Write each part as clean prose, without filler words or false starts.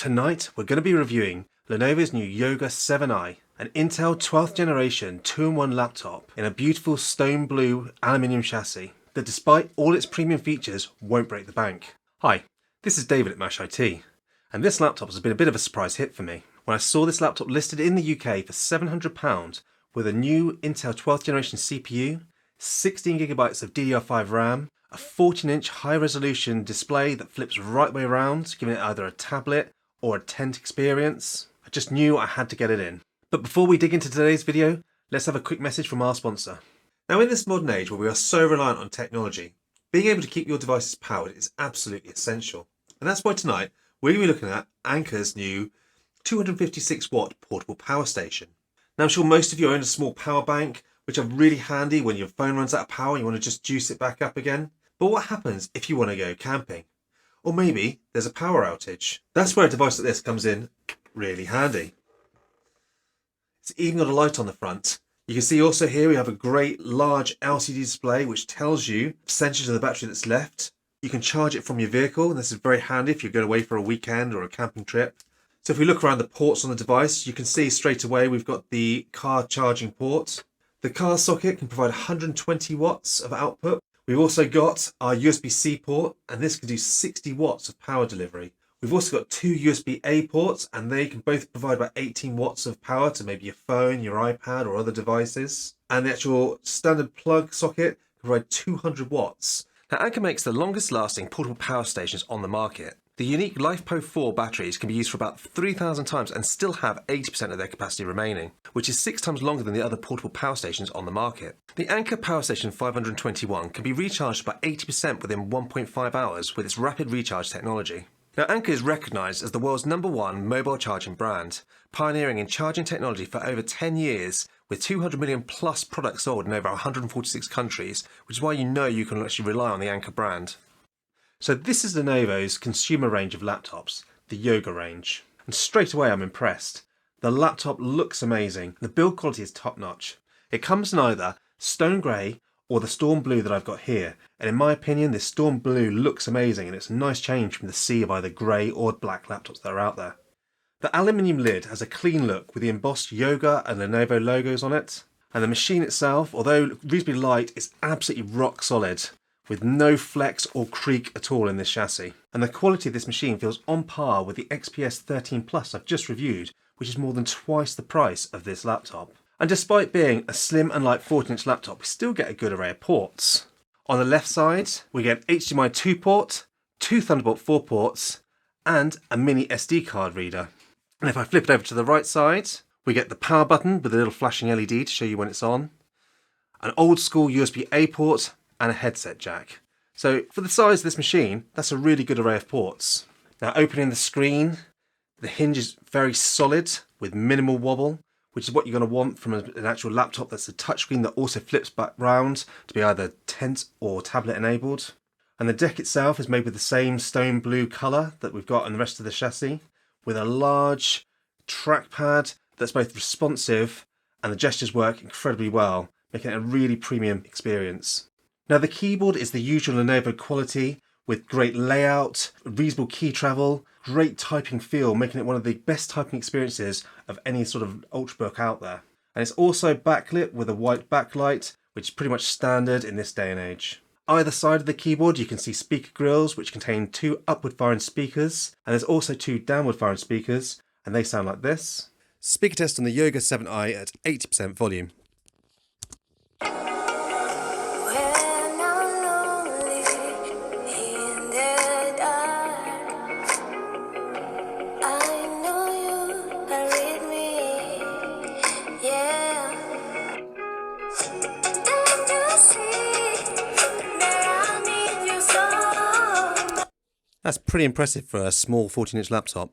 Tonight we're going to be reviewing Lenovo's new Yoga 7i, an Intel 12th generation 2-in-1 laptop in a beautiful stone blue aluminium chassis that, despite all its premium features, won't break the bank. Hi, this is David at Mash IT, and this laptop has been a bit of a surprise hit for me. When I saw this laptop listed in the UK for £700 with a new Intel 12th generation CPU, 16GB of DDR5 RAM, a 14-inch high-resolution display that flips right way around, giving it either a tablet or a tent experience, I just knew I had to get it in. But before we dig into today's video, let's have a quick message from our sponsor. Now, in this modern age where we are so reliant on technology, being able to keep your devices powered is absolutely essential. And that's why tonight we're going to be looking at Anker's new 256-watt portable power station. Now, I'm sure most of you own a small power bank, which are really handy when your phone runs out of power and you want to just juice it back up again. But what happens if you want to go camping? Or maybe there's a power outage. That's where a device like this comes in really handy. It's even got a light on the front. You can see also here we have a great large LCD display which tells you the percentage of the battery that's left. You can charge it from your vehicle, and this is very handy if you're going away for a weekend or a camping trip. So if we look around the ports on the device, you can see straight away we've got the car charging port. The car socket can provide 120 watts of output. We've also got our USB-C port, and this can do 60 watts of power delivery. We've also got two USB-A ports, and they can both provide about 18 watts of power to maybe your phone, your iPad, or other devices. And the actual standard plug socket can provide 200 watts. Now, Anker makes the longest lasting portable power stations on the market. The unique LiFePO 4 batteries can be used for about 3,000 times and still have 80% of their capacity remaining, which is 6 times longer than the other portable power stations on the market. The Anker Power Station 521 can be recharged by 80% within 1.5 hours with its rapid recharge technology. Now, Anker is recognised as the world's #1 mobile charging brand, pioneering in charging technology for over 10 years, with 200 million plus products sold in over 146 countries, which is why you know you can actually rely on the Anker brand. So this is Lenovo's consumer range of laptops, the Yoga range. And straight away I'm impressed. The laptop looks amazing. The build quality is top notch. It comes in either stone grey or the storm blue that I've got here. And in my opinion, this storm blue looks amazing, and it's a nice change from the sea of either grey or black laptops that are out there. The aluminium lid has a clean look with the embossed Yoga and Lenovo logos on it. And the machine itself, although reasonably light, is absolutely rock solid, with no flex or creak at all in this chassis. And the quality of this machine feels on par with the XPS 13 Plus I've just reviewed, which is more than twice the price of this laptop. And despite being a slim and light 14-inch laptop, we still get a good array of ports. On the left side, we get an HDMI 2 port, 2 Thunderbolt 4 ports, and a mini SD card reader. And if I flip it over to the right side, we get the power button with a little flashing LED to show you when it's on, an old school USB-A port, and a headset jack. So for the size of this machine, that's a really good array of ports. Now, opening the screen, the hinge is very solid with minimal wobble, which is what you're going to want from an actual laptop that's a touchscreen that also flips back round to be either tent or tablet enabled. And the deck itself is made with the same stone blue colour that we've got in the rest of the chassis, with a large trackpad that's both responsive and the gestures work incredibly well, making it a really premium experience. Now, the keyboard is the usual Lenovo quality with great layout, reasonable key travel, great typing feel, making it one of the best typing experiences of any sort of ultrabook out there. And it's also backlit with a white backlight, which is pretty much standard in this day and age. Either side of the keyboard you can see speaker grills which contain 2 upward firing speakers, and there's also 2 downward firing speakers, and they sound like this. Speaker test on the Yoga 7i at 80% volume. That's pretty impressive for a small 14-inch laptop.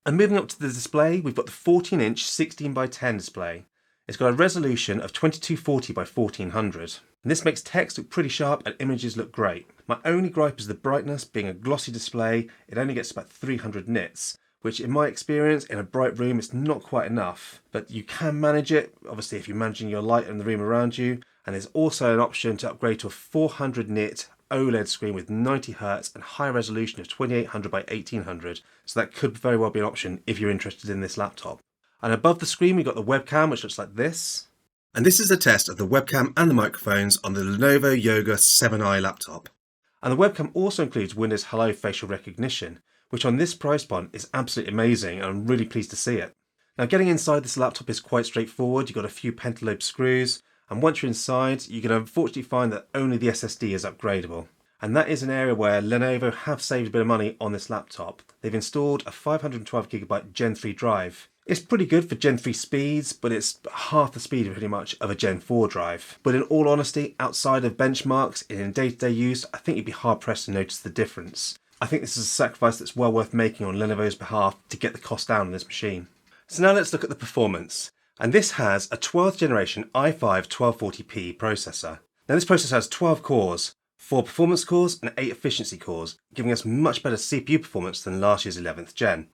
And moving up to the display, we've got the 14-inch 16:10 display. It's got a resolution of 2240 by 1400. And this makes text look pretty sharp and images look great. My only gripe is the brightness. Being a glossy display, it only gets about 300 nits, which in my experience in a bright room is not quite enough. But you can manage it, obviously, if you're managing your light in the room around you. And there's also an option to upgrade to a 400 nit OLED screen with 90Hz and high resolution of 2800 by 1800, so that could very well be an option if you're interested in this laptop. And above the screen we've got the webcam, which looks like this. And this is a test of the webcam and the microphones on the Lenovo Yoga 7i laptop. And the webcam also includes Windows Hello facial recognition, which on this price point is absolutely amazing, and I'm really pleased to see it. Now, getting inside this laptop is quite straightforward. You've got a few pentalobe screws, and once you're inside, you can unfortunately find that only the SSD is upgradable. And that is an area where Lenovo have saved a bit of money on this laptop. They've installed a 512GB Gen 3 drive. It's pretty good for Gen 3 speeds, but it's half the speed pretty much of a Gen 4 drive. But in all honesty, outside of benchmarks, in day-to-day use, I think you'd be hard-pressed to notice the difference. I think this is a sacrifice that's well worth making on Lenovo's behalf to get the cost down on this machine. So now let's look at the performance. And this has a 12th generation i5 1240p processor. Now this processor has 12 cores, 4 performance cores and 8 efficiency cores, giving us much better CPU performance than last year's 11th gen.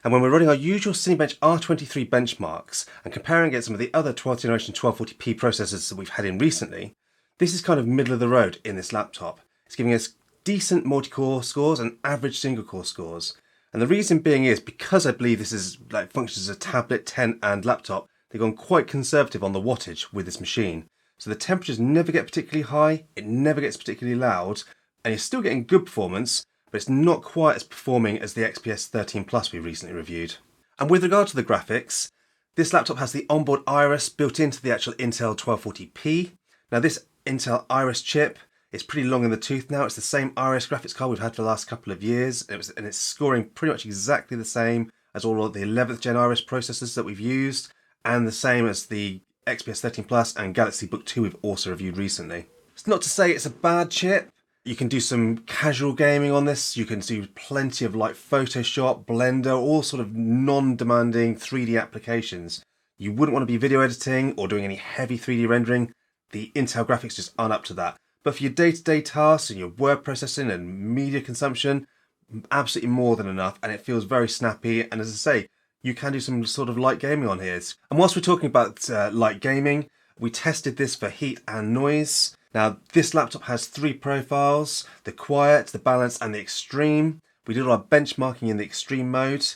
And when we're running our usual Cinebench R23 benchmarks and comparing against some of the other 12th generation 1240p processors that we've had in recently, this is kind of middle of the road in this laptop. It's giving us decent multi-core scores and average single-core scores. And the reason being is because I believe this is functions as a tablet, tent and laptop, they've gone quite conservative on the wattage with this machine. So the temperatures never get particularly high, it never gets particularly loud, and you're still getting good performance, but it's not quite as performing as the XPS 13 Plus we recently reviewed. And with regard to the graphics, this laptop has the onboard Iris built into the actual Intel 1240p. Now this Intel Iris chip is pretty long in the tooth now. It's the same Iris graphics card we've had for the last couple of years, and it's scoring pretty much exactly the same as all of the 11th gen Iris processors that we've used, and the same as the XPS 13 Plus and Galaxy Book 2 we've also reviewed recently. It's not to say it's a bad chip. You can do some casual gaming on this. You can do plenty of like Photoshop, Blender, all sort of non-demanding 3D applications. You wouldn't want to be video editing or doing any heavy 3D rendering. The Intel graphics just aren't up to that. But for your day-to-day tasks and your word processing and media consumption, absolutely more than enough, and it feels very snappy. And as I say, you can do some sort of light gaming on here. And whilst we're talking about light gaming, we tested this for heat and noise. Now, this laptop has 3 profiles: the quiet, the balance, and the extreme. We did all our benchmarking in the extreme mode,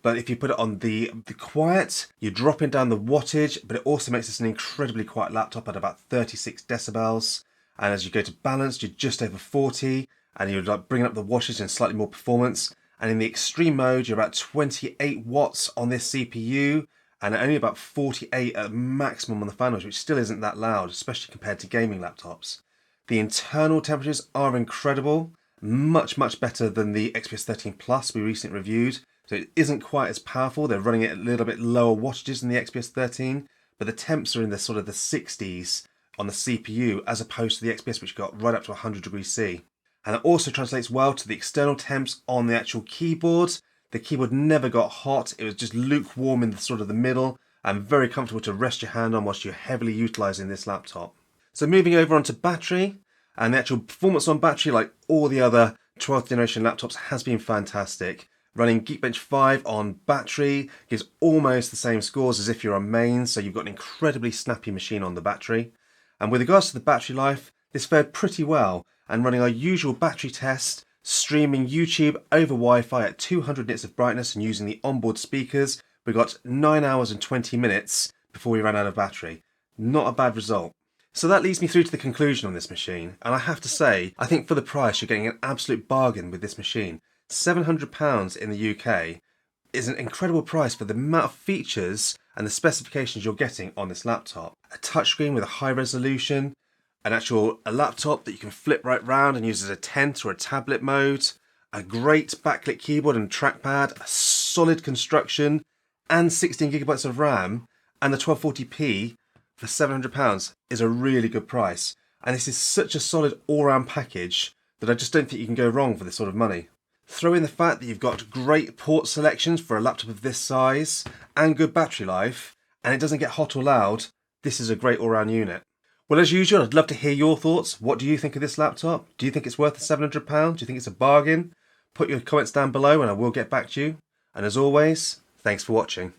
but if you put it on the quiet, you're dropping down the wattage, but it also makes this an incredibly quiet laptop at about 36 decibels. And as you go to balance, you're just over 40, and you're like bringing up the wattage and slightly more performance. And in the extreme mode, you're about 28 watts on this CPU, and only about 48 at maximum on the fan noise, which still isn't that loud, especially compared to gaming laptops. The internal temperatures are incredible, much better than the XPS 13 Plus we recently reviewed. So it isn't quite as powerful. They're running it at a little bit lower wattages than the XPS 13, but the temps are in the sort of the 60s on the CPU, as opposed to the XPS, which got right up to 100 degrees C. And it also translates well to the external temps on the actual keyboard. The keyboard never got hot. It was just lukewarm in the sort of the middle, and very comfortable to rest your hand on whilst you're heavily utilising this laptop. So moving over onto battery, and the actual performance on battery, like all the other 12th generation laptops, has been fantastic. Running Geekbench 5 on battery gives almost the same scores as if you're on mains, so you've got an incredibly snappy machine on the battery. And with regards to the battery life, this fared pretty well, and running our usual battery test, streaming YouTube over Wi-Fi at 200 nits of brightness and using the onboard speakers, we got 9 hours and 20 minutes before we ran out of battery. Not a bad result. So that leads me through to the conclusion on this machine, and I have to say, I think for the price you're getting an absolute bargain with this machine. £700 in the UK is an incredible price for the amount of features and the specifications you're getting on this laptop. A touchscreen with a high resolution, a laptop that you can flip right round and use as a tent or a tablet mode, a great backlit keyboard and trackpad, a solid construction, and 16GB of RAM, and the 1240p for £700 is a really good price. And this is such a solid all-round package that I just don't think you can go wrong for this sort of money. Throw in the fact that you've got great port selections for a laptop of this size and good battery life, and it doesn't get hot or loud. This is a great all-round unit. Well, as usual, I'd love to hear your thoughts. What do you think of this laptop? Do you think it's worth the £700? Do you think it's a bargain? Put your comments down below and I will get back to you. And as always, thanks for watching.